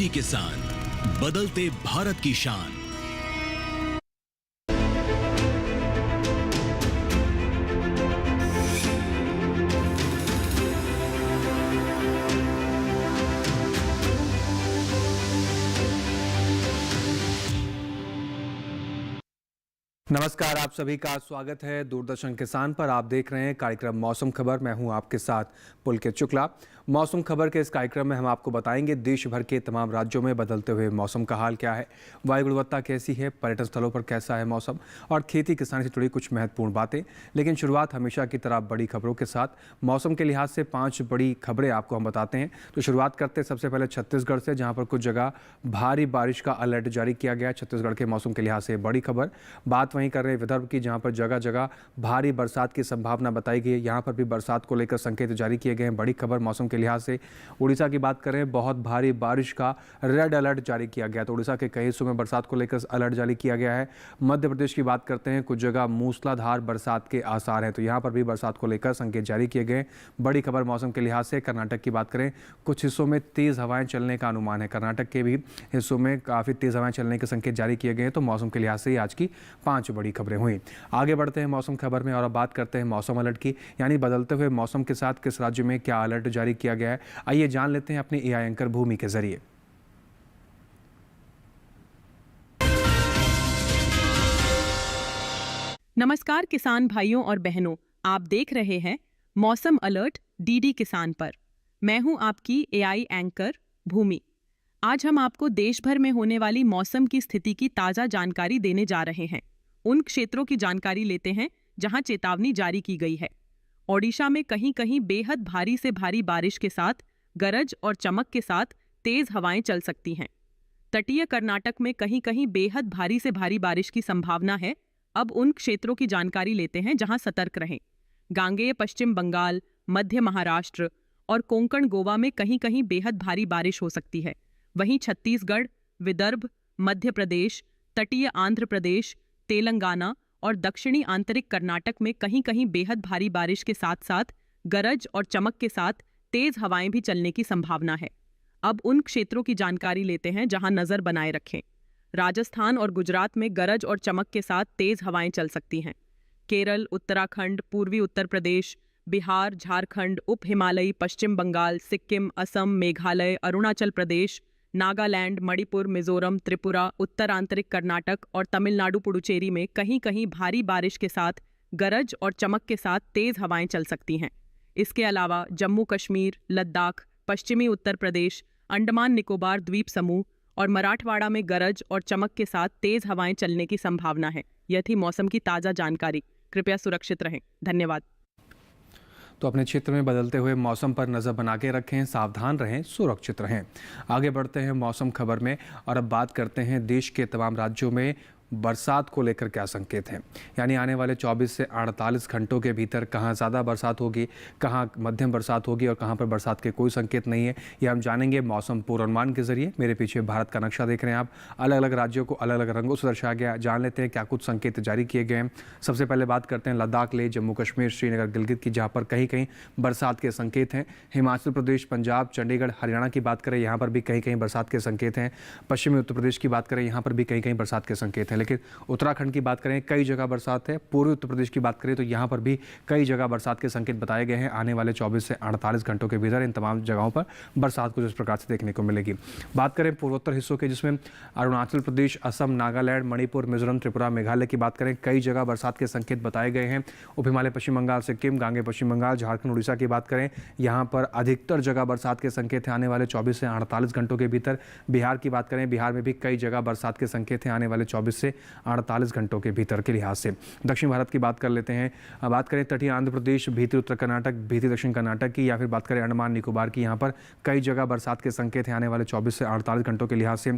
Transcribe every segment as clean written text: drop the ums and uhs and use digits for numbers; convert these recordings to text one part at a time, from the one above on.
DD किसान, बदलते भारत की शान। नमस्कार, आप सभी का स्वागत है दूरदर्शन किसान पर। आप देख रहे हैं कार्यक्रम मौसम खबर। मैं हूं आपके साथ पुलकित शुक्ला। मौसम खबर के इस कार्यक्रम में हम आपको बताएंगे देश भर के तमाम राज्यों में बदलते हुए मौसम का हाल क्या है, वायु गुणवत्ता कैसी है, पर्यटन स्थलों पर कैसा है मौसम और खेती किसानी से जुड़ी कुछ महत्वपूर्ण बातें। लेकिन शुरुआत हमेशा की तरह बड़ी खबरों के साथ। मौसम के लिहाज से 5 बड़ी खबरें आपको हम बताते हैं। तो शुरुआत करते हैं सबसे पहले छत्तीसगढ़ से, जहाँ पर कुछ जगह भारी बारिश का अलर्ट जारी किया गया है। छत्तीसगढ़ के मौसम के लिहाज से बड़ी खबर। बात वहीं कर रहे हैं विदर्भ की, जहां पर जगह जगह भारी बरसात की संभावना बताई गई है। यहां पर भी बरसात को लेकर संकेत जारी किए गए हैं। बड़ी खबर मौसम के लिहाज से। उड़ीसा की बात करें, बहुत भारी बारिश का रेड अलर्ट जारी किया गया। तो उड़ीसा के कई हिस्सों में बरसात को लेकर अलर्ट जारी किया गया है। मध्य प्रदेश की बात करते हैं, कुछ जगह मूसलाधार बरसात के आसार हैं, तो यहां पर भी बरसात को लेकर संकेत जारी किए गए। बड़ी खबर मौसम के लिहाज से। कर्नाटक की बात करें, कुछ हिस्सों में तेज हवाएं चलने का अनुमान है। कर्नाटक के भी हिस्सों में काफी तेज हवाएं चलने के संकेत जारी किए गए हैं। तो मौसम के लिहाज से आज की 5 बड़ी खबरें हुई। आगे बढ़ते हैं मौसम खबर में और अब बात करते हैं मौसम अलर्ट की, यानी बदलते हुए मौसम के साथ किस राज्य में क्या अलर्ट जारी किया गया है। आइए जान लेते हैं अपने एआई एंकर भूमि के जरिए। नमस्कार किसान भाइयों और बहनों, आप देख रहे हैं मौसम अलर्ट डीडी किसान पर। मैं हूं आपकी एआई एंकर भूमि। आज हम आपको देश भर में होने वाली मौसम की स्थिति की ताजा जानकारी देने जा रहे हैं। उन क्षेत्रों की जानकारी लेते हैं जहां चेतावनी जारी की गई है। ओडिशा में कहीं कहीं बेहद भारी से भारी बारिश के साथ गरज और चमक के साथ तेज हवाएं चल सकती हैं। तटीय कर्नाटक में कहीं कहीं बेहद भारी से भारी बारिश की संभावना है। अब उन क्षेत्रों की जानकारी लेते हैं जहां सतर्क रहें। गांगेय पश्चिम बंगाल, मध्य महाराष्ट्र और कोंकण गोवा में कहीं कहीं बेहद भारी बारिश हो सकती है। वहीं छत्तीसगढ़, विदर्भ, मध्य प्रदेश, तटीय आंध्र प्रदेश, तेलंगाना और दक्षिणी आंतरिक कर्नाटक में कहीं कहीं बेहद भारी बारिश के साथ साथ गरज और चमक के साथ तेज हवाएं भी चलने की संभावना है। अब उन क्षेत्रों की जानकारी लेते हैं जहां नजर बनाए रखें। राजस्थान और गुजरात में गरज और चमक के साथ तेज हवाएं चल सकती हैं। केरल, उत्तराखंड, पूर्वी उत्तर प्रदेश, बिहार, झारखंड, उप हिमालयी, पश्चिम बंगाल, सिक्किम, असम, मेघालय, अरुणाचल प्रदेश, नागालैंड, मणिपुर, मिजोरम, त्रिपुरा, उत्तर आंतरिक कर्नाटक और तमिलनाडु पुडुचेरी में कहीं कहीं भारी बारिश के साथ गरज और चमक के साथ तेज हवाएं चल सकती हैं। इसके अलावा जम्मू कश्मीर, लद्दाख, पश्चिमी उत्तर प्रदेश, अंडमान निकोबार द्वीप समूह और मराठवाड़ा में गरज और चमक के साथ तेज हवाएं चलने की संभावना है। यह थी मौसम की ताज़ा जानकारी। कृपया सुरक्षित रहें। धन्यवाद। तो अपने क्षेत्र में बदलते हुए मौसम पर नज़र बना के रखें, सावधान रहें, सुरक्षित रहें। आगे बढ़ते हैं मौसम खबर में और अब बात करते हैं देश के तमाम राज्यों में बरसात को लेकर क्या संकेत हैं, यानी आने वाले 24 से 48 घंटों के भीतर कहाँ ज़्यादा बरसात होगी, कहाँ मध्यम बरसात होगी और कहाँ पर बरसात के कोई संकेत नहीं है। ये हम जानेंगे मौसम पूर्वानुमान के जरिए। मेरे पीछे भारत का नक्शा देख रहे हैं आप, अलग अलग राज्यों को अलग अलग रंगों से दर्शाया गया। जान लेते हैं क्या कुछ संकेत जारी किए गए हैं। सबसे पहले बात करते हैं लद्दाख, लेह, जम्मू कश्मीर, श्रीनगर, गिलगित की, जहाँ पर कहीं कहीं बरसात के संकेत हैं। हिमाचल प्रदेश, पंजाब, चंडीगढ़, हरियाणा की बात करें, यहाँ पर भी कहीं कहीं बरसात के संकेत हैं। पश्चिमी उत्तर प्रदेश की बात करें, यहाँ पर भी कहीं कहीं बरसात के संकेत हैं। लेकिन उत्तराखंड की बात करें, कई जगह बरसात है। पूर्वी उत्तर प्रदेश की बात करें तो यहाँ पर भी कई जगह बरसात के संकेत बताए गए हैं। आने वाले 24 से 48 घंटों के भीतर इन तमाम जगहों पर बरसात कुछ इस प्रकार से देखने को मिलेगी। बात करें पूर्वोत्तर हिस्सों के, जिसमें अरुणाचल प्रदेश, असम, नागालैंड, मणिपुर, मिजोरम, त्रिपुरा, मेघालय की बात करें, कई जगह बरसात के संकेत बताए गए हैं। उप हिमालय, पश्चिम बंगाल, सिक्किम, गांगे पश्चिम बंगाल, झारखंड, उड़ीसा की बात करें, यहाँ पर अधिकतर जगह बरसात के संकेत हैं आने वाले 24 से 48 घंटों के भीतर। बिहार की बात करें, बिहार में भी कई जगह बरसात के संकेत हैं आने वाले 24 से 48 घंटों के भीतर के लिहाज से। दक्षिण भारत की बात कर लेते हैं। बात करें तटीय आंध्र प्रदेश, भीतरी उत्तर कर्नाटक, भीतरी दक्षिण कर्नाटक की, या फिर बात करें अंडमान निकोबार की, यहाँ पर कई जगह बरसात के संकेत हैं आने वाले 24 से 48 घंटों के लिहाज से।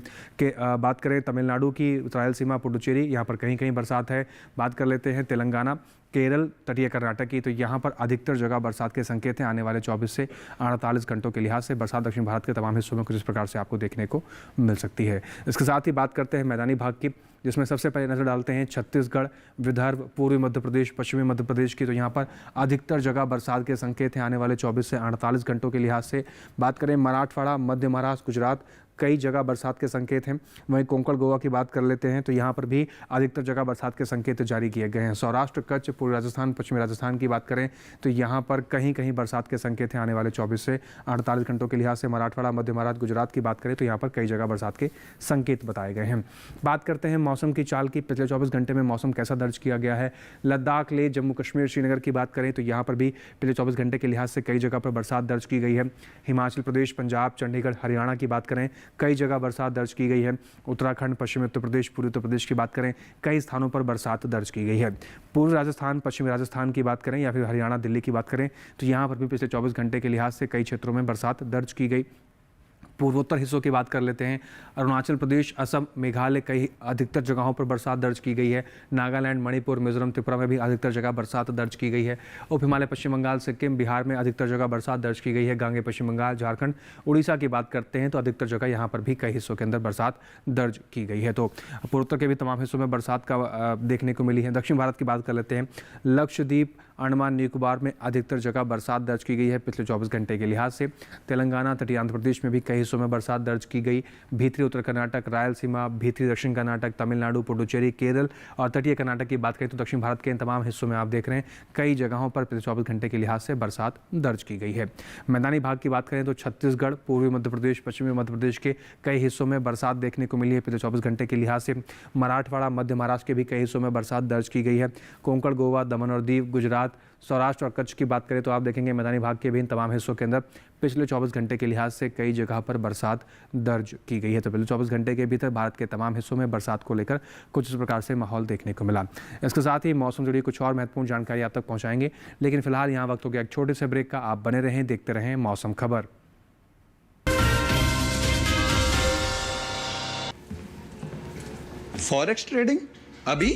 बात करें तमिलनाडु की, रायलसीमा, पुडुचेरी, यहाँ पर कहीं कहीं बरसात है। बात कर लेते हैं तेलंगाना, केरल, तटीय कर्नाटक की, तो यहाँ पर अधिकतर जगह बरसात के संकेत हैं आने वाले 24 से 48 घंटों के लिहाज से। बरसात दक्षिण भारत के तमाम हिस्सों में कुछ इस प्रकार से आपको देखने को मिल सकती है। इसके साथ ही बात करते हैं मैदानी भाग की, जिसमें सबसे पहले नजर डालते हैं छत्तीसगढ़, विदर्भ, पूर्वी मध्य प्रदेश, पश्चिमी मध्य प्रदेश की, तो यहाँ पर अधिकतर जगह बरसात के संकेत हैं आने वाले 24 से 48 घंटों के लिहाज से। बात करें मराठवाड़ा, मध्य महाराष्ट्र, गुजरात, कई जगह बरसात के संकेत हैं। वहीं कोंकण गोवा की बात कर लेते हैं तो यहाँ पर भी अधिकतर जगह बरसात के संकेत जारी किए गए हैं। सौराष्ट्र, कच्छ, पूर्वी राजस्थान, पश्चिमी राजस्थान की बात करें तो यहाँ पर कहीं कहीं बरसात के संकेत हैं आने वाले 24 से 48 घंटों के लिहाज से। मराठवाड़ा, मध्य महाराष्ट्र, गुजरात की बात करें तो यहाँ पर कई जगह बरसात के संकेत बताए गए हैं। बात करते हैं मौसम की चाल की। पिछले 24 घंटे में मौसम कैसा दर्ज किया गया है। लद्दाख, लेह, जम्मू कश्मीर, श्रीनगर की बात करें तो यहाँ पर भी पिछले 24 घंटे के लिहाज से कई जगह पर बरसात दर्ज की गई है। हिमाचल प्रदेश, पंजाब, चंडीगढ़, हरियाणा की बात करें कई जगह बरसात दर्ज की गई है। उत्तराखंड, पश्चिमी उत्तर प्रदेश, पूर्वी उत्तर प्रदेश की बात करें कई स्थानों पर बरसात दर्ज की गई है। पूर्वी राजस्थान, पश्चिमी राजस्थान की बात करें या फिर हरियाणा, दिल्ली की बात करें तो यहाँ पर भी पिछले 24 घंटे के लिहाज से कई क्षेत्रों में बरसात दर्ज की गई। पूर्वोत्तर हिस्सों की बात कर लेते हैं। अरुणाचल प्रदेश, असम, मेघालय कई अधिकतर जगहों पर बरसात दर्ज की गई है। नागालैंड, मणिपुर, मिजोरम, त्रिपुरा में भी अधिकतर जगह बरसात दर्ज की गई है। उप हिमालय, पश्चिम बंगाल, सिक्किम, बिहार में अधिकतर जगह बरसात दर्ज की गई है। गांगे, पश्चिम बंगाल, झारखंड, उड़ीसा की बात करते हैं तो अधिकतर जगह यहाँ पर भी कई हिस्सों के अंदर बरसात दर्ज की गई है। तो पूर्वोत्तर के भी तमाम हिस्सों में बरसात का देखने को मिली है। दक्षिण भारत की बात कर लेते हैं। लक्षद्वीप, अंडमान निकोबार में अधिकतर जगह बरसात दर्ज की गई है पिछले 24 घंटे के लिहाज से। तेलंगाना, तटीय आंध्र प्रदेश में भी कई हिस्सों में बरसात दर्ज की गई। भीतरी उत्तर कर्नाटक, रायलसीमा, भीतरी दक्षिण कर्नाटक, तमिलनाडु, पुडुचेरी, केरल और तटीय कर्नाटक की बात करें तो दक्षिण भारत के इन तमाम हिस्सों में आप देख रहे हैं कई जगहों पर पिछले 24 घंटे के लिहाज से बरसात दर्ज की गई है। मैदानी भाग की बात करें तो छत्तीसगढ़, पूर्वी मध्य प्रदेश, पश्चिमी मध्य प्रदेश के कई हिस्सों में बरसात देखने को मिली है पिछले 24 घंटे के लिहाज से। मराठवाड़ा, मध्य महाराष्ट्र के भी कई हिस्सों में बरसात दर्ज की गई है। कोंकण, गोवा, दमन और दीव, गुजरात, सौराष्ट्र और कच्छ की बात करें तो आप देखेंगे मैदानी भाग के भी इन तमाम हिस्सों के अंदर पिछले 24 घंटे के लिहाज से कई जगह पर बरसात दर्ज की गई है। तो पिछले 24 घंटे के भीतर भारत के तमाम हिस्सों में बरसात को लेकर कुछ इस प्रकार से माहौल देखने को मिला। इसके साथ ही मौसम जुड़ी कुछ और महत्वपूर्ण जानकारी आप तक पहुंचाएंगे, लेकिन फिलहाल यहाँ वक्त हो गया एक छोटे से ब्रेक का। आप बने रहें, देखते रहें मौसम खबर। फॉरेक्स ट्रेडिंग अभी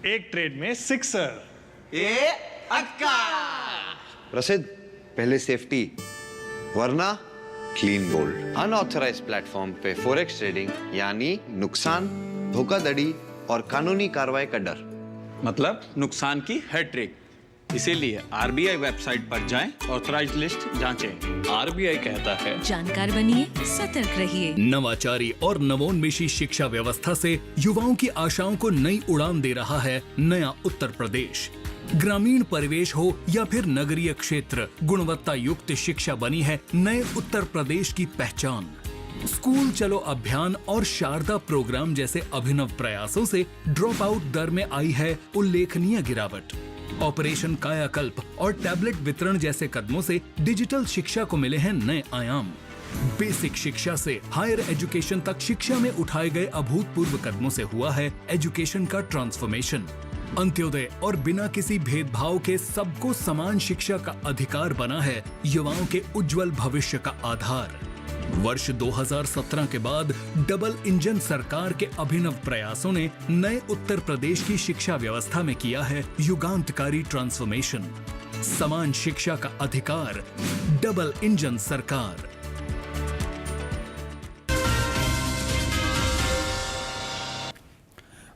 एक ट्रेड में सिक्सर। प्रसिद्ध, पहले सेफ्टी वरना क्लीन बोल्ड। अनऑथराइज प्लेटफॉर्म पे फॉरेक्स ट्रेडिंग यानी नुकसान, धोखाधड़ी और कानूनी कार्रवाई का डर। मतलब नुकसान की हैट्रिक। इसीलिए आरबीआई वेबसाइट पर जाएं, ऑथराइज्ड लिस्ट जांचें। आरबीआई कहता है जानकार बनिए, सतर्क रहिए। नवाचारी और नवोन्मेषी शिक्षा व्यवस्था से युवाओं की आशाओं को नई उड़ान दे रहा है नया उत्तर प्रदेश। ग्रामीण परिवेश हो या फिर नगरीय क्षेत्र, गुणवत्ता युक्त शिक्षा बनी है नए उत्तर प्रदेश की पहचान। स्कूल चलो अभियान और शारदा प्रोग्राम जैसे अभिनव प्रयासों से ड्रॉप आउट दर में आई है उल्लेखनीय गिरावट। ऑपरेशन कायाकल्प और टैबलेट वितरण जैसे कदमों से डिजिटल शिक्षा को मिले हैं नए आयाम। बेसिक शिक्षा से हायर एजुकेशन तक शिक्षा में उठाए गए अभूतपूर्व कदमों से हुआ है एजुकेशन का ट्रांसफॉर्मेशन। अंत्योदय और बिना किसी भेदभाव के सबको समान शिक्षा का अधिकार बना है युवाओं के उज्जवल भविष्य का आधार। वर्ष 2017 के बाद डबल इंजन सरकार के अभिनव प्रयासों ने नए उत्तर प्रदेश की शिक्षा व्यवस्था में किया है युगांतकारी ट्रांसफॉर्मेशन। समान शिक्षा का अधिकार, डबल इंजन सरकार।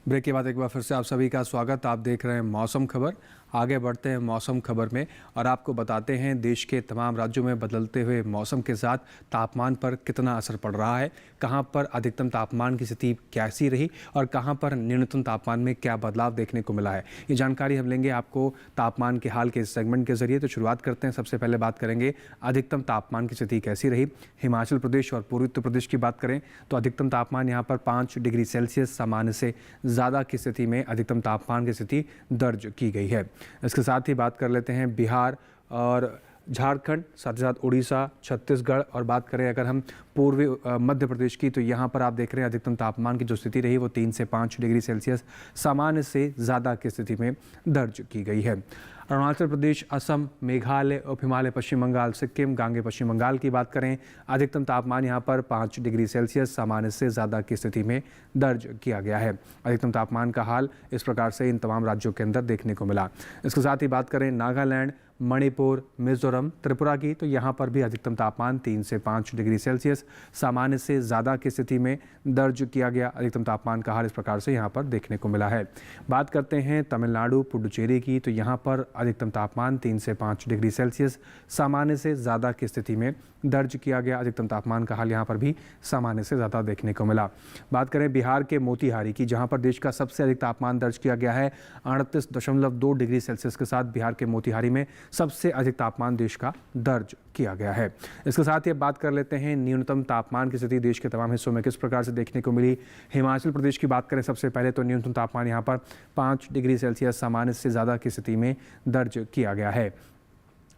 ब्रेक के बाद एक बार फिर से आप सभी का स्वागत। आप देख रहे हैं मौसम खबर। आगे बढ़ते हैं मौसम खबर में और आपको बताते हैं देश के तमाम राज्यों में बदलते हुए मौसम के साथ तापमान पर कितना असर पड़ रहा है, कहां पर अधिकतम तापमान की स्थिति कैसी रही और कहां पर न्यूनतम तापमान में क्या बदलाव देखने को मिला है। ये जानकारी हम लेंगे आपको तापमान के हाल के इस सेगमेंट के जरिए। तो शुरुआत करते हैं, सबसे पहले बात करेंगे अधिकतम तापमान की स्थिति कैसी रही। हिमाचल प्रदेश और पूर्वी उत्तर प्रदेश की बात करें तो अधिकतम तापमान यहाँ पर 5 डिग्री सेल्सियस सामान्य से ज़्यादा की स्थिति में अधिकतम तापमान की स्थिति दर्ज की गई है। इसके साथ ही बात कर लेते हैं बिहार और झारखंड, साथ ही साथ उड़ीसा, छत्तीसगढ़ और बात करें अगर हम पूर्वी मध्य प्रदेश की तो यहाँ पर आप देख रहे हैं अधिकतम तापमान की जो स्थिति रही वो 3 से 5 डिग्री सेल्सियस सामान्य से ज़्यादा की स्थिति में दर्ज की गई है। अरुणाचल प्रदेश, असम, मेघालय, उप हिमालय, पश्चिम बंगाल, सिक्किम, गांगे पश्चिम बंगाल की बात करें अधिकतम तापमान यहाँ पर 5 डिग्री सेल्सियस सामान्य से ज़्यादा की स्थिति में दर्ज किया गया है। अधिकतम तापमान का हाल इस प्रकार से इन तमाम राज्यों के अंदर देखने को मिला। इसके साथ ही बात करें नागालैंड, मणिपुर, मिजोरम, त्रिपुरा की तो यहाँ पर भी अधिकतम तापमान 3 से 5 डिग्री सेल्सियस सामान्य से ज़्यादा की स्थिति में दर्ज किया गया। अधिकतम तापमान का हाल इस प्रकार से यहाँ पर देखने को मिला है। बात करते हैं तमिलनाडु, पुडुचेरी की तो यहाँ पर अधिकतम तापमान 3 से 5 डिग्री सेल्सियस सामान्य से ज़्यादा की स्थिति में दर्ज किया गया। अधिकतम तापमान का हाल यहाँ पर भी सामान्य से ज़्यादा देखने को मिला। बात करें बिहार के मोतिहारी की, जहाँ पर देश का सबसे अधिक तापमान दर्ज किया गया है 38.2 डिग्री सेल्सियस के साथ बिहार के मोतिहारी में सबसे अधिक तापमान देश का दर्ज किया गया है। इसके साथ ही अब बात कर लेते हैं न्यूनतम तापमान की स्थिति देश के तमाम हिस्सों में किस प्रकार से देखने को मिली। हिमाचल प्रदेश की बात करें सबसे पहले तो न्यूनतम तापमान यहाँ पर 5 डिग्री सेल्सियस सामान्य से ज़्यादा की स्थिति में दर्ज किया गया है।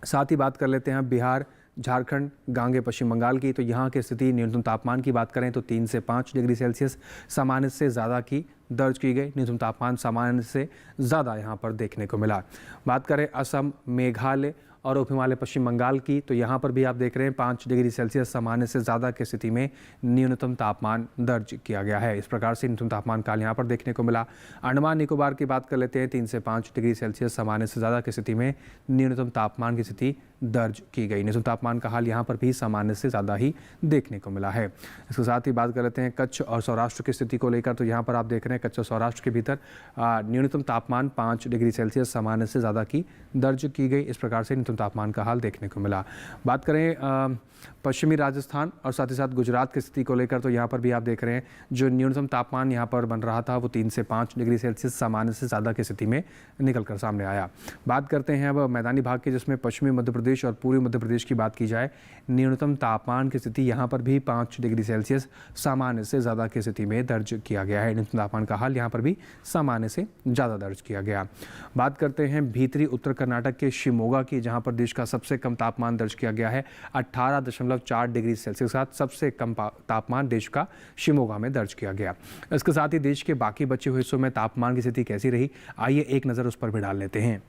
साथ ही बात कर लेते हैं बिहार, झारखंड, गांगे पश्चिम बंगाल की, तो यहाँ की स्थिति न्यूनतम तापमान की बात करें तो 3 से 5 डिग्री सेल्सियस सामान्य से ज़्यादा की दर्ज की गई। न्यूनतम तापमान सामान्य से ज़्यादा यहाँ पर देखने को मिला। बात करें असम, मेघालय और उप हिमालय पश्चिम बंगाल की, तो यहाँ पर भी आप देख रहे हैं 5 डिग्री सेल्सियस सामान्य से ज़्यादा की स्थिति में न्यूनतम तापमान दर्ज किया गया है। इस प्रकार से न्यूनतम तापमान काल यहाँ पर देखने को मिला। अंडमान निकोबार की बात कर लेते हैं, 3 से 5 डिग्री सेल्सियस सामान्य से ज़्यादा की स्थिति में न्यूनतम तापमान की स्थिति दर्ज की गई। न्यूनतम तापमान का हाल यहाँ पर भी सामान्य से ज़्यादा ही देखने को मिला है। इसके साथ ही बात कर लेते हैं कच्छ और सौराष्ट्र की स्थिति को लेकर, तो यहाँ पर आप देख रहे हैं कच्छ और सौराष्ट्र के भीतर न्यूनतम तापमान 5 डिग्री सेल्सियस सामान्य से ज़्यादा की दर्ज की गई। इस प्रकार से न्यूनतम तापमान का हाल देखने को मिला। बात करें पश्चिमी राजस्थान और साथ ही साथ गुजरात की स्थिति को लेकर, तो यहाँ पर भी आप देख रहे हैं जो न्यूनतम तापमान यहाँ पर बन रहा था वो 3 से 5 डिग्री सेल्सियस सामान्य से ज़्यादा की स्थिति में निकल कर सामने आया। बात करते हैं अब मैदानी भाग की, जिसमें पश्चिमी मध्य प्रदेश और पूर्वी मध्य प्रदेश की बात की जाए। न्यूनतम तापमान की स्थिति यहाँ पर भी 5 डिग्री सेल्सियस सामान्य से ज़्यादा की स्थिति में दर्ज किया गया है। न्यूनतम तापमान का हाल यहाँ पर भी सामान्य से ज़्यादा दर्ज किया गया। बात करते हैं भीतरी उत्तर कर्नाटक के शिमोगा की, जहाँ पर देश का सबसे कम तापमान दर्ज किया गया है 18.4 डिग्री सेल्सियस के साथ सबसे कम तापमान देश का शिमोगा में दर्ज किया गया। इसके साथ ही देश के बाकी बचे हुए हिस्सों में तापमान की स्थिति कैसी रही, आइए एक नज़र उस पर भी डाल लेते हैं।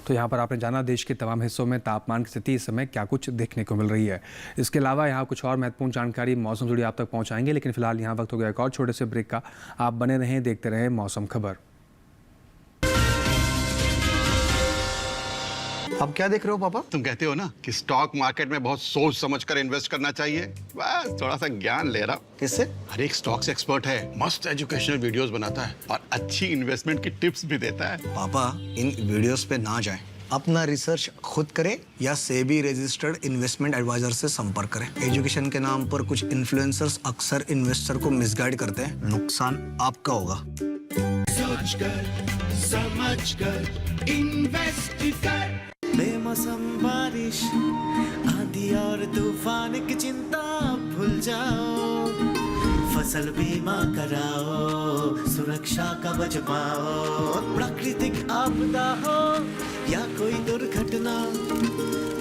तो यहाँ पर आपने जाना देश के तमाम हिस्सों में तापमान की स्थिति इस समय क्या कुछ देखने को मिल रही है। इसके अलावा यहाँ कुछ और महत्वपूर्ण जानकारी मौसम जुड़ी आप तक पहुँचाएंगे, लेकिन फिलहाल यहाँ वक्त हो गया एक और छोटे से ब्रेक का। आप बने रहें, देखते रहें मौसम खबर। अब क्या देख रहे हो पापा? तुम कहते हो ना कि स्टॉक मार्केट में बहुत सोच समझकर इन्वेस्ट करना चाहिए, बस थोड़ा सा ज्ञान ले रहा हूं। किससे? हर एक स्टॉक्स एक्सपर्ट है, मस्त एजुकेशनल वीडियोस बनाता है और अच्छी इन्वेस्टमेंट की टिप्स भी देता है। पापा इन वीडियोस पे ना जाएं, अपना रिसर्च खुद करें या सेबी रजिस्टर्ड इन्वेस्टमेंट एडवाइजर से संपर्क करें। एजुकेशन के नाम पर कुछ इन्फ्लुएंसर्स अक्सर इन्वेस्टर को मिसगाइड करते हैं, नुकसान आपका होगा। सोच कर समझ कर इन्वेस्ट कर। बेमौसम बारिश, आंधी और तूफान की चिंता भूल जाओ, फसल बीमा कराओ, सुरक्षा कवच पाओ। प्राकृतिक आपदा हो या कोई दुर्घटना,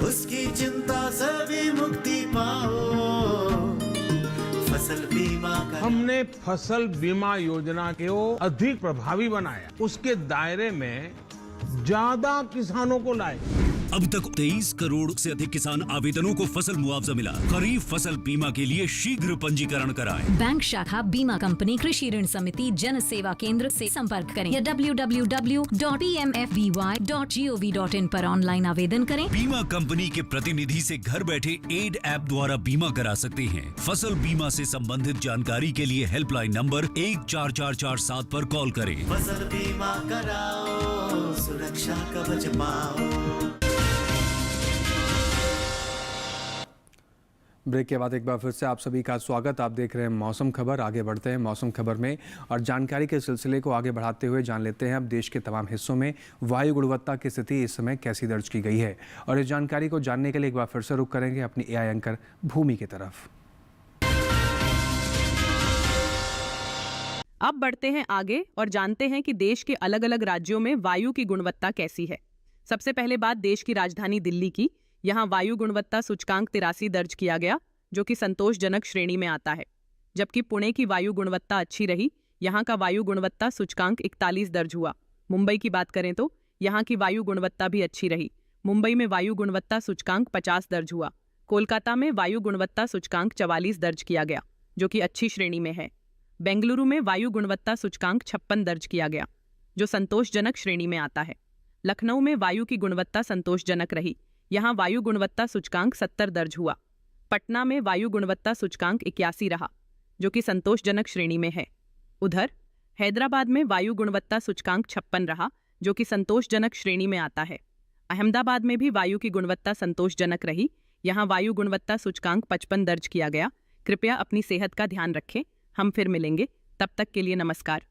उसकी चिंता से भी मुक्ति पाओ। फसल बीमा हमने फसल बीमा योजना को अधिक प्रभावी बनाया, उसके दायरे में ज्यादा किसानों को लाए। अब तक 23 करोड़ से अधिक किसान आवेदनों को फसल मुआवजा मिला। खरीफ फसल बीमा के लिए शीघ्र पंजीकरण कराएं। बैंक शाखा, बीमा कंपनी, कृषि ऋण समिति, जन सेवा केंद्र से संपर्क करें या www.pmfby.gov.in पर ऑनलाइन आवेदन करें। बीमा कंपनी के प्रतिनिधि से घर बैठे एड ऐप द्वारा बीमा करा सकते हैं। फसल बीमा से संबंधित जानकारी के लिए हेल्पलाइन नंबर 14447 पर कॉल करें। फसल बीमा कराओ, सुरक्षा कवच पाओ। ब्रेक के बाद एक बार फिर से आप सभी का स्वागत। आप देख रहे हैं मौसम खबर। आगे बढ़ते हैं मौसम खबर में और जानकारी के सिलसिले को आगे बढ़ाते हुए जान लेते हैं अब देश के तमाम हिस्सों में वायु गुणवत्ता की स्थिति इस समय कैसी दर्ज की गई है। और इस जानकारी को जानने के लिए एक बार फिर से रुख करेंगे अपनी एआई एंकर भूमि की तरफ। अब बढ़ते हैं आगे और जानते हैं कि देश के अलग अलग राज्यों में वायु की गुणवत्ता कैसी है। सबसे पहले बात देश की राजधानी दिल्ली की। यहाँ वायु गुणवत्ता सूचकांक 83 दर्ज किया गया, जो कि संतोषजनक श्रेणी में आता है। जबकि पुणे की वायु गुणवत्ता अच्छी रही। यहाँ का वायु गुणवत्ता सूचकांक 41 दर्ज हुआ। मुंबई की बात करें तो यहाँ की वायु गुणवत्ता भी अच्छी रही। मुंबई में वायु गुणवत्ता सूचकांक 50 दर्ज हुआ। कोलकाता में वायु गुणवत्ता सूचकांक 44 दर्ज किया गया, जो कि अच्छी श्रेणी में है। बेंगलुरु में वायु गुणवत्ता सूचकांक 56 दर्ज किया गया, जो संतोषजनक श्रेणी में आता है। लखनऊ में वायु की गुणवत्ता संतोषजनक रही। यहाँ वायु गुणवत्ता सूचकांक 70 दर्ज हुआ। पटना में वायु गुणवत्ता सूचकांक 81 रहा, जो कि संतोषजनक श्रेणी में है। उधर हैदराबाद में वायु गुणवत्ता सूचकांक 56 रहा, जो कि संतोषजनक श्रेणी में आता है। अहमदाबाद में भी वायु की गुणवत्ता संतोषजनक रही। यहाँ वायु गुणवत्ता सूचकांक 55 दर्ज किया गया। कृपया अपनी सेहत का ध्यान रखें। हम फिर मिलेंगे, तब तक के लिए नमस्कार।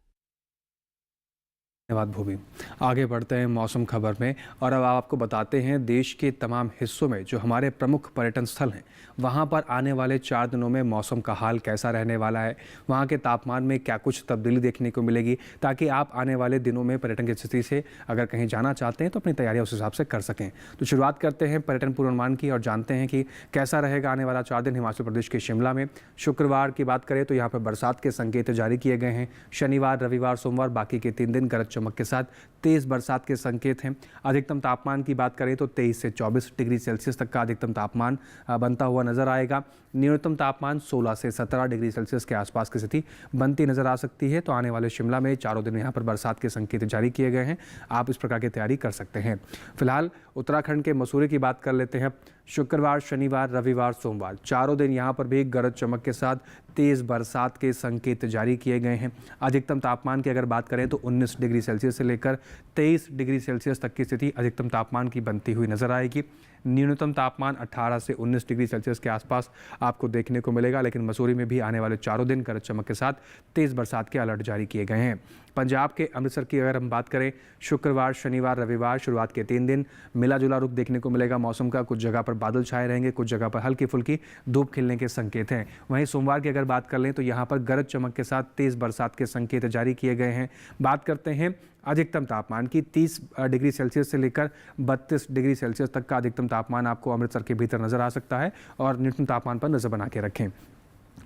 धन्यवाद भूमि। आगे बढ़ते हैं मौसम खबर में और अब आपको बताते हैं देश के तमाम हिस्सों में जो हमारे प्रमुख पर्यटन स्थल हैं वहां पर आने वाले 4 दिनों में मौसम का हाल कैसा रहने वाला है, वहां के तापमान में क्या कुछ तब्दीली देखने को मिलेगी, ताकि आप आने वाले दिनों में पर्यटन की स्थिति से अगर कहीं जाना चाहते हैं तो अपनी तैयारियां उस हिसाब से कर सकें। तो शुरुआत करते हैं पर्यटन पूर्वानुमान की और जानते हैं कि कैसा रहेगा आने वाला 4 दिन हिमाचल प्रदेश के शिमला में। शुक्रवार की बात करें तो यहाँ पर बरसात के संकेत जारी किए गए हैं। शनिवार, रविवार, सोमवार बाकी के 3 दिन गरज चमक के साथ तेज बरसात के संकेत हैं। अधिकतम तापमान की बात करें तो 23 से 24 डिग्री सेल्सियस तक का अधिकतम तापमान बनता हुआ नजर आएगा। न्यूनतम तापमान 16 से 17 डिग्री सेल्सियस के आसपास की स्थिति बनती नजर आ सकती है। तो आने वाले शिमला में 4 दिन यहाँ पर बरसात के संकेत जारी किए गए हैं। आप इस प्रकार की तैयारी कर सकते हैं। फिलहाल उत्तराखंड के मसूरी की बात कर लेते हैं। शुक्रवार, शनिवार, रविवार, सोमवार 4 दिन यहाँ पर भी गरज चमक के साथ तेज बरसात के संकेत जारी किए गए हैं। अधिकतम तापमान की अगर बात करें तो 19 डिग्री सेल्सियस से लेकर 23 डिग्री सेल्सियस तक की स्थिति अधिकतम तापमान की बनती हुई नजर आएगी। न्यूनतम तापमान 18 से 19 डिग्री सेल्सियस के आसपास आपको देखने को मिलेगा। लेकिन मसूरी में भी आने वाले 4 दिन गरज चमक के साथ तेज बरसात के अलर्ट जारी किए गए हैं। पंजाब के अमृतसर की अगर हम बात करें, शुक्रवार, शनिवार, रविवार शुरुआत के 3 दिन मिला जुला रुख देखने को मिलेगा मौसम का। कुछ जगह पर बादल छाए रहेंगे, कुछ जगह पर हल्की फुल्की धूप खिलने के संकेत हैं। वहीं सोमवार की अगर बात कर लें तो यहाँ पर गरज चमक के साथ तेज बरसात के संकेत जारी किए गए हैं। बात करते हैं अधिकतम तापमान की, 30 डिग्री सेल्सियस से लेकर 32 डिग्री सेल्सियस तक का अधिकतम तापमान आपको अमृतसर के भीतर नजर आ सकता है। और न्यूनतम तापमान पर नजर बना के रखें।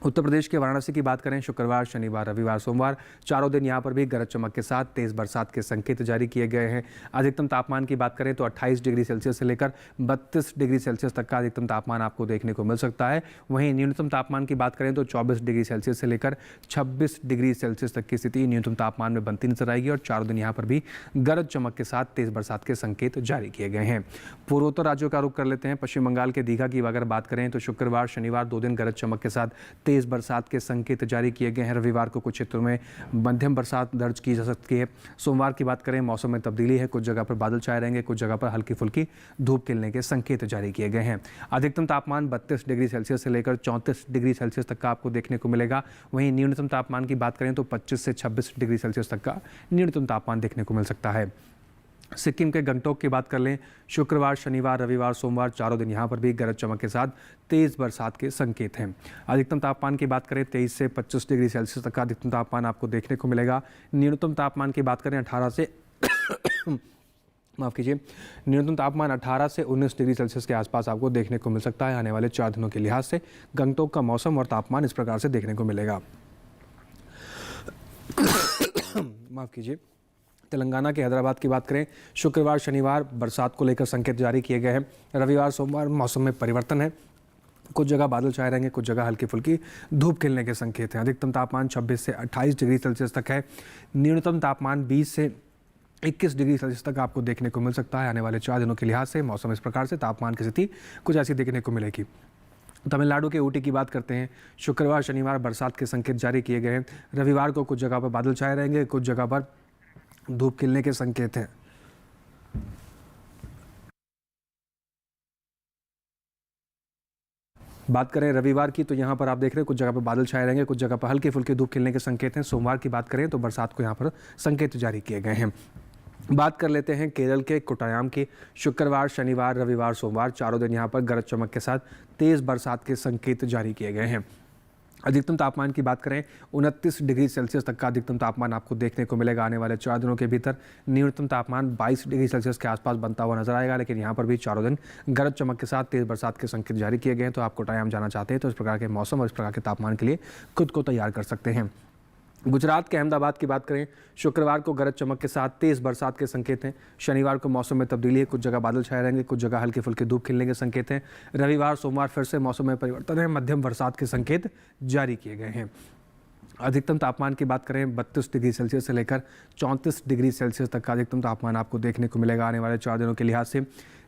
उत्तर प्रदेश के वाराणसी की बात करें, शुक्रवार, शनिवार, रविवार, सोमवार 4 दिन यहाँ पर भी गरज चमक के साथ तेज बरसात के संकेत जारी किए गए हैं। अधिकतम तापमान की बात करें तो 28 डिग्री सेल्सियस से लेकर 32 डिग्री सेल्सियस तक का अधिकतम तापमान आपको देखने को मिल सकता है। वहीं न्यूनतम तापमान की बात करें तो 24 डिग्री सेल्सियस से लेकर 26 डिग्री सेल्सियस तक की स्थिति न्यूनतम तापमान में बनती नजर आएगी। और 4 दिन यहाँ पर भी गरज चमक के साथ तेज बरसात के संकेत जारी किए गए हैं। पूर्वोत्तर राज्यों का रुख कर लेते हैं। पश्चिम बंगाल के दीघा की अगर बात करें तो शुक्रवार, शनिवार 2 दिन गरज चमक के साथ तेज बरसात के संकेत जारी किए गए हैं। रविवार को कुछ क्षेत्रों में मध्यम बरसात दर्ज की जा सकती है। सोमवार की बात करें, मौसम में तब्दीली है। कुछ जगह पर बादल छाए रहेंगे, कुछ जगह पर हल्की फुल्की धूप खिलने के संकेत जारी किए गए हैं। अधिकतम तापमान 32 डिग्री सेल्सियस से लेकर 34 डिग्री सेल्सियस तक का आपको देखने को मिलेगा। वहीं न्यूनतम तापमान की बात करें तो 25 से 26 डिग्री सेल्सियस तक का न्यूनतम तापमान देखने को मिल सकता है। सिक्किम के गंगटोक की बात कर लें, शुक्रवार, शनिवार, रविवार, सोमवार 4 दिन यहाँ पर भी गरज चमक के साथ तेज बरसात के संकेत हैं। अधिकतम तापमान की बात करें 23 से 25 डिग्री सेल्सियस तक का अधिकतम तापमान आपको देखने को मिलेगा। न्यूनतम तापमान की बात करें 18 से न्यूनतम तापमान 18 से 19 डिग्री सेल्सियस के आसपास आपको देखने को मिल सकता है। आने वाले 4 दिनों के लिहाज से गंगटोक का मौसम और तापमान इस प्रकार से देखने को मिलेगा। तेलंगाना के हैदराबाद की बात करें, शुक्रवार, शनिवार बरसात को लेकर संकेत जारी किए गए हैं। रविवार, सोमवार मौसम में परिवर्तन है। कुछ जगह बादल छाए रहेंगे, कुछ जगह हल्की फुल्की धूप खिलने के संकेत हैं। अधिकतम तापमान 26 से 28 डिग्री सेल्सियस तक है। न्यूनतम तापमान 20 से 21 डिग्री सेल्सियस तक आपको देखने को मिल सकता है। आने वाले 4 दिनों के लिहाज से मौसम इस प्रकार से तापमान की स्थिति कुछ ऐसी देखने को मिलेगी। तमिलनाडु के ऊटी की बात करते हैं, शुक्रवार, शनिवार बरसात के संकेत जारी किए गए हैं। रविवार को कुछ जगह पर बादल छाए रहेंगे, कुछ जगह पर धूप खिलने के संकेत हैं। बात करें रविवार की, तो यहाँ पर आप देख रहे हैं कुछ जगह पर बादल छाए रहेंगे, कुछ जगह पर हल्की फुल्की धूप खिलने के संकेत हैं। सोमवार की बात करें तो बरसात को यहाँ पर संकेत जारी किए गए हैं। बात कर लेते हैं केरल के कोट्टायम की। शुक्रवार, शनिवार, रविवार, सोमवार चारों दिन यहाँ पर गरज चमक के साथ तेज़ बरसात के संकेत जारी किए गए हैं। अधिकतम तापमान की बात करें 29 डिग्री सेल्सियस तक का अधिकतम तापमान आपको देखने को मिलेगा आने वाले 4 दिनों के भीतर। न्यूनतम तापमान 22 डिग्री सेल्सियस के आसपास बनता हुआ नजर आएगा, लेकिन यहाँ पर भी चारों दिन गरज चमक के साथ तेज़ बरसात के संकेत जारी किए गए हैं। तो आप कोट्टायम जाना चाहते हैं तो इस प्रकार के मौसम और इस प्रकार के तापमान के लिए खुद को तैयार कर सकते हैं। गुजरात के अहमदाबाद की बात करें, शुक्रवार को गरज चमक के साथ तेज़ बरसात के संकेत हैं। शनिवार को मौसम में तब्दीली है, कुछ जगह बादल छाए रहेंगे, कुछ जगह हल्की फुल्की धूप खिलने के संकेत हैं। रविवार, सोमवार फिर से मौसम में परिवर्तन है, मध्यम बरसात के संकेत जारी किए गए हैं। अधिकतम तापमान की बात करें 32 डिग्री सेल्सियस से लेकर 34 डिग्री सेल्सियस तक का अधिकतम तापमान आपको देखने को मिलेगा आने वाले 4 दिनों के लिहाज से।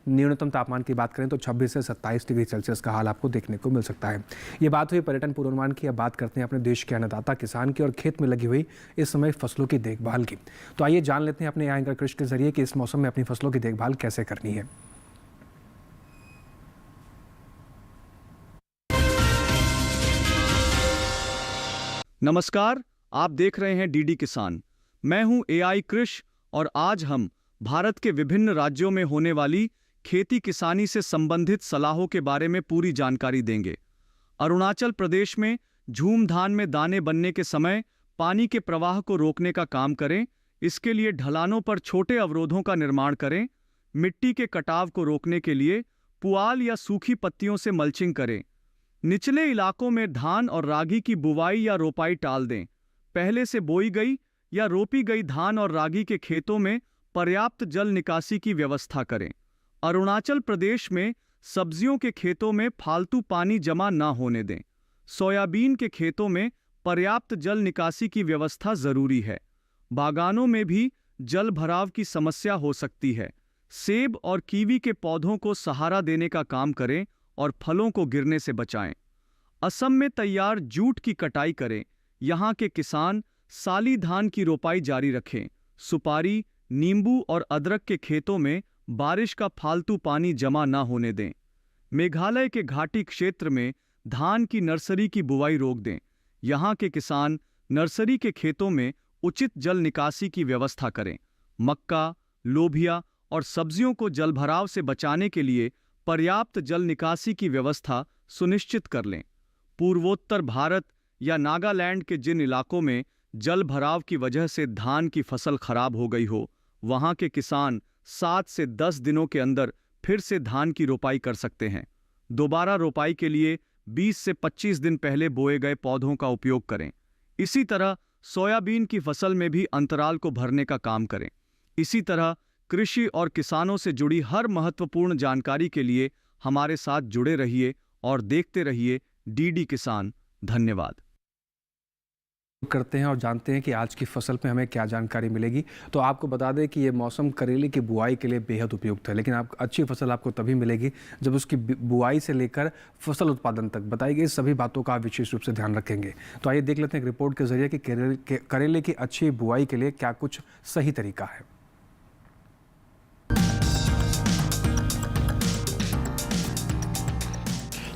न्यूनतम तापमान की बात करें तो 26 से 27 डिग्री सेल्सियस का हाल आपको देखने को मिल सकता है। ये बात हुई पर्यटन पूर्वानुमान की। अब बात करते हैं अपने देश के अन्नदाता किसान की और खेत में लगी हुई इस समय फसलों की देखभाल की। तो आइए जान लेते हैं अपने एंकर कृषि के जरिए कि इस मौसम में अपनी फसलों की देखभाल कैसे करनी है। नमस्कार, आप देख रहे हैं डीडी किसान। मैं हूं एआई कृषि और आज हम भारत के विभिन्न राज्यों में होने वाली खेती किसानी से संबंधित सलाहों के बारे में पूरी जानकारी देंगे। अरुणाचल प्रदेश में झूम धान में दाने बनने के समय पानी के प्रवाह को रोकने का काम करें। इसके लिए ढलानों पर छोटे अवरोधों का निर्माण करें। मिट्टी के कटाव को रोकने के लिए पुआल या सूखी पत्तियों से मल्चिंग करें। निचले इलाकों में धान और रागी की बुवाई या रोपाई टाल दें। पहले से बोई गई या रोपी गई धान और रागी के खेतों में पर्याप्त जल निकासी की व्यवस्था करें। अरुणाचल प्रदेश में सब्जियों के खेतों में फालतू पानी जमा न होने दें। सोयाबीन के खेतों में पर्याप्त जल निकासी की व्यवस्था जरूरी है। बागानों में भी जल भराव की समस्या हो सकती है। सेब और कीवी के पौधों को सहारा देने का काम करें और फलों को गिरने से बचाएं। असम में तैयार जूट की कटाई करें। यहाँ के किसान साली धान की रोपाई जारी रखें। सुपारी, नींबू और अदरक के खेतों में बारिश का फालतू पानी जमा न होने दें। मेघालय के घाटी क्षेत्र में धान की नर्सरी की बुवाई रोक दें। यहाँ के किसान नर्सरी के खेतों में उचित जल निकासी की व्यवस्था करें। मक्का, लोबिया और सब्जियों को जलभराव से बचाने के लिए पर्याप्त जल निकासी की व्यवस्था सुनिश्चित कर लें। पूर्वोत्तर भारत या नागालैंड के जिन इलाकों में जल भराव की वजह से धान की फसल खराब हो गई हो, वहां के किसान 7 से 10 दिनों के अंदर फिर से धान की रोपाई कर सकते हैं। दोबारा रोपाई के लिए 20 से 25 दिन पहले बोए गए पौधों का उपयोग करें। इसी तरह सोयाबीन की फसल में भी अंतराल को भरने का काम करें। इसी तरह कृषि और किसानों से जुड़ी हर महत्वपूर्ण जानकारी के लिए हमारे साथ जुड़े रहिए और देखते रहिए डीडी किसान। धन्यवाद। करते हैं और जानते हैं कि आज की फसल पे हमें क्या जानकारी मिलेगी। तो आपको बता दें कि ये मौसम करेले की बुआई के लिए बेहद उपयुक्त है, लेकिन अच्छी फसल आपको तभी मिलेगी जब उसकी बुआई से लेकर फसल उत्पादन तक बताई गई सभी बातों का आप विशेष रूप से ध्यान रखेंगे। तो आइए देख लेते हैं एक रिपोर्ट के जरिए कि करेले की अच्छी बुआई के लिए क्या कुछ सही तरीका है।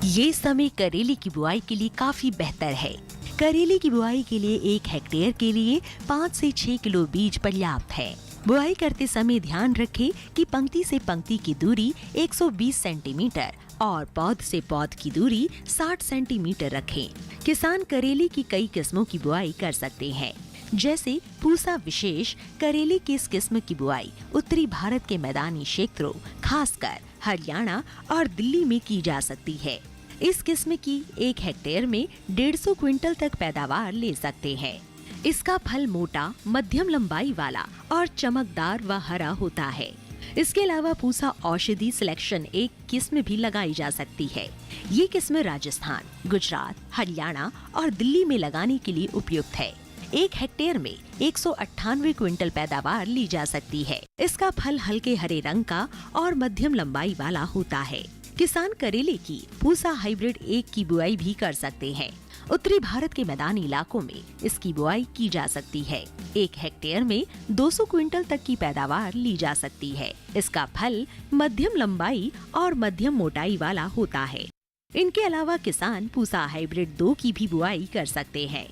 ये समय करेले की बुआई के लिए काफी बेहतर है। करेले की बुआई के लिए 1 हेक्टेयर के लिए 5 से 6 किलो बीज पर्याप्त है। बुआई करते समय ध्यान रखें कि पंक्ति से पंक्ति की दूरी 120 सेंटीमीटर और पौध से पौध की दूरी 60 सेंटीमीटर रखें। किसान करेले की कई किस्मों की बुआई कर सकते हैं, जैसे पूसा विशेष करेले की इस किस्म की बुआई उत्तरी भारत के मैदानी क्षेत्रों, खासकर हरियाणा और दिल्ली में की जा सकती है। इस किस्म की 1 हेक्टेयर में 150 क्विंटल तक पैदावार ले सकते हैं। इसका फल मोटा, मध्यम लंबाई वाला और चमकदार व हरा होता है। इसके अलावा पूसा औषधि सिलेक्शन 1 किस्म भी लगाई जा सकती है। ये किस्म राजस्थान, गुजरात, हरियाणा और दिल्ली में लगाने के लिए उपयुक्त है। 1 हेक्टेयर में 198 क्विंटल पैदावार ली जा सकती है। इसका फल हल्के हरे रंग का और मध्यम लंबाई वाला होता है। किसान करेले की पूसा हाइब्रिड 1 की बुआई भी कर सकते हैं। उत्तरी भारत के मैदानी इलाकों में इसकी बुआई की जा सकती है। 1 हेक्टेयर में 200 क्विंटल तक की पैदावार ली जा सकती है। इसका फल मध्यम लंबाई और मध्यम मोटाई वाला होता है। इनके अलावा किसान पूसा हाइब्रिड 2 की भी बुआई कर सकते हैं।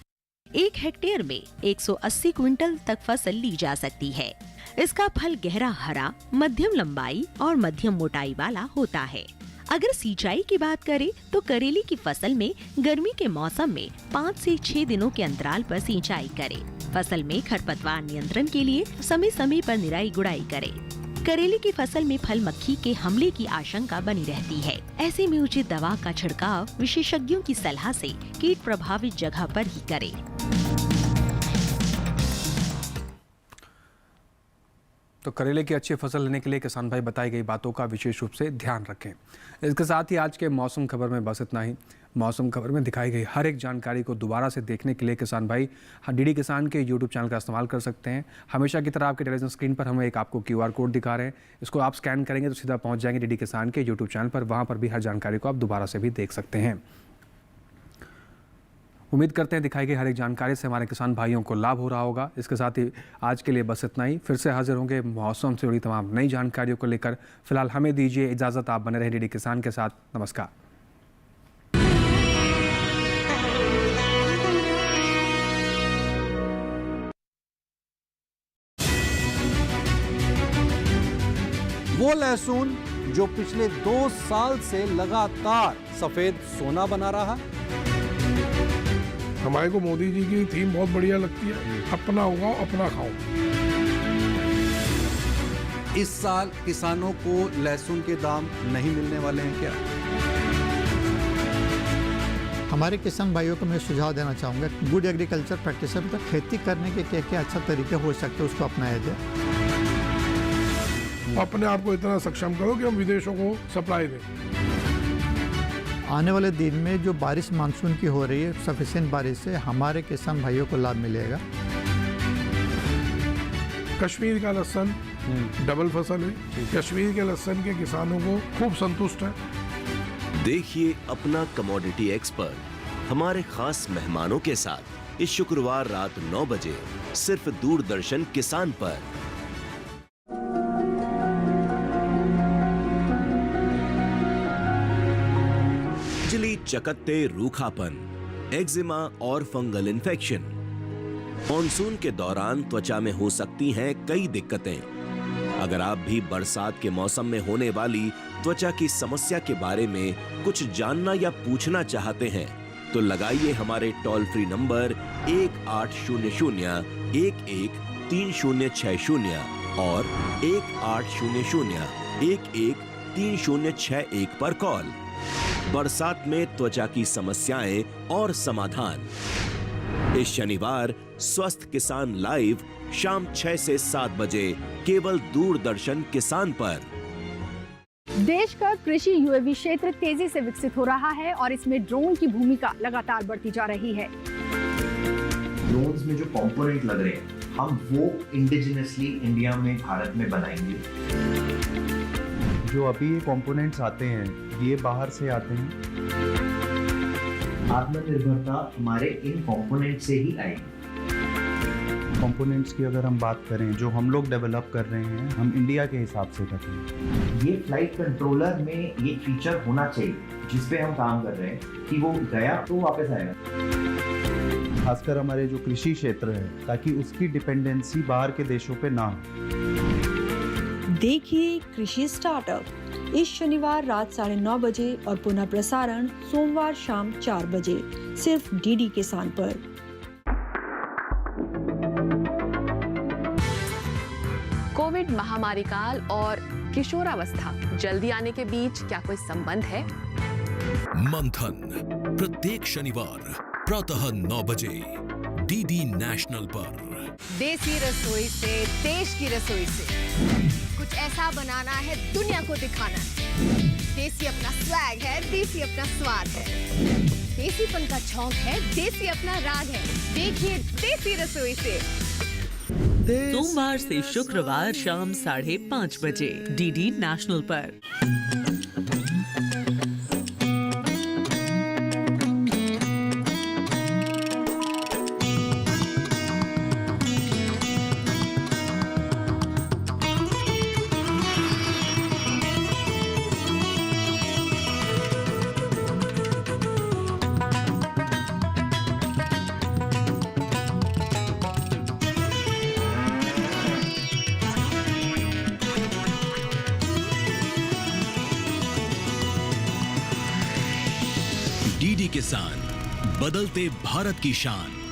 1 हेक्टेयर में 180 क्विंटल तक फसल ली जा सकती है। इसका फल गहरा हरा, मध्यम लंबाई और मध्यम मोटाई वाला होता है। अगर सिंचाई की बात करें तो करेली की फसल में गर्मी के मौसम में 5 से 6 दिनों के अंतराल पर सिंचाई करें। फसल में खरपतवार नियंत्रण के लिए समय समय पर निराई गुड़ाई करें। करेली की फसल में फल मक्खी के हमले की आशंका बनी रहती है। ऐसे में उचित दवा का छिड़काव विशेषज्ञों की सलाह से कीट प्रभावित जगह पर ही करें। तो करेले की अच्छी फसल लेने के लिए किसान भाई बताई गई बातों का विशेष रूप से ध्यान रखें। इसके साथ ही आज के मौसम खबर में बस इतना ही। मौसम खबर में दिखाई गई हर एक जानकारी को दोबारा से देखने के लिए किसान भाई डीडी किसान के यूट्यूब चैनल का इस्तेमाल कर सकते हैं। हमेशा की तरह आपके टेलीविजन स्क्रीन पर हम एक आपको QR कोड दिखा रहे हैं। इसको आप स्कैन करेंगे तो सीधा पहुँच जाएंगे डीडी किसान के यूट्यूब चैनल पर। वहाँ पर भी हर जानकारी को आप दोबारा से भी देख सकते हैं। उम्मीद करते हैं दिखाई गई हर एक जानकारी से हमारे किसान भाइयों को लाभ हो रहा होगा। इसके साथ ही आज के लिए बस इतना ही। फिर से हाजिर होंगे मौसम से जुड़ी तमाम नई जानकारियों को लेकर। फिलहाल हमें दीजिए इजाज़त। आप बने रहे डीडी किसान के साथ। नमस्कार। वो लहसुन जो पिछले 2 साल से लगातार सफेद सोना बना रहा। हमारे को मोदी जी की थीम बहुत बढ़िया लगती है, अपना उगाओ अपना खाओ। इस साल किसानों को लहसुन के दाम नहीं मिलने वाले हैं क्या? हमारे किसान भाइयों को मैं सुझाव देना चाहूँगा, गुड एग्रीकल्चर प्रैक्टिस पर खेती करने के क्या क्या अच्छा तरीके हो सकते हैं उसको अपनाया जाए। अपने आप को इतना सक्षम करो कि हम विदेशों को सप्लाई दें। आने वाले दिन में जो बारिश मानसून की हो रही है, सफिशिएंट बारिश से हमारे किसान भाइयों को लाभ मिलेगा। कश्मीर का लहसुन डबल फसल है। कश्मीर के लहसुन के किसानों को खूब संतुष्ट है। देखिए अपना कमोडिटी एक्सपर्ट हमारे खास मेहमानों के साथ इस शुक्रवार रात 9 बजे सिर्फ दूरदर्शन किसान पर। बिजली, चकत्ते, रूखापन, एक्जिमा और फंगल इन्फेक्शन। मॉनसून के दौरान त्वचा में हो सकती हैं कई दिक्कतें। अगर आप भी बरसात के मौसम में होने वाली त्वचा की समस्या के बारे में कुछ जानना या पूछना चाहते हैं तो लगाइए हमारे टोल फ्री नंबर 1800-113060 और 1800-113061 पर कॉल। बरसात में त्वचा की समस्याएं और समाधान। इस शनिवार स्वस्थ किसान लाइव शाम 6 से 7 बजे केवल दूरदर्शन किसान पर। देश का कृषि यूएवी क्षेत्र तेजी से विकसित हो रहा है और इसमें ड्रोन की भूमिका लगातार बढ़ती जा रही है। ड्रोन्स में जो कंपोनेंट लग रहे हैं हम वो इंडिजिनसली इंडिया में, भारत में बनाएंगे। जो अभी ये कंपोनेंट्स आते हैं ये बाहर से आते हैं। आत्मनिर्भरता हमारे इन कंपोनेंट से ही आएगी। कंपोनेंट्स की अगर हम बात करें जो हम लोग डेवलप कर रहे हैं, हम इंडिया के हिसाब से कर रहे हैं। ये फ्लाइट कंट्रोलर में ये फीचर होना चाहिए जिस पे हम काम कर रहे हैं कि वो गया तो वापस आएगा। खासकर हमारे जो कृषि क्षेत्र है ताकि उसकी डिपेंडेंसी बाहर के देशों पे ना हो। देखिए कृषि स्टार्टअप इस शनिवार रात 9:30 बजे और पुनः प्रसारण सोमवार शाम 4 बजे सिर्फ डीडी किसान पर। कोविड महामारी काल और किशोरावस्था जल्दी आने के बीच क्या कोई संबंध है? मंथन प्रत्येक शनिवार प्रातः 9 बजे डीडी नेशनल पर। देसी रसोई से देश की रसोई से कुछ ऐसा बनाना है, दुनिया को दिखाना है। देसी अपना स्वैग है, देसी अपना स्वाद है, देसीपन का झोंक है, देसी अपना राग है। देखिए देसी रसोई से सोमवार से शुक्रवार शाम 5:30 बजे डीडी नेशनल पर। डीडी किसान, बदलते भारत की शान।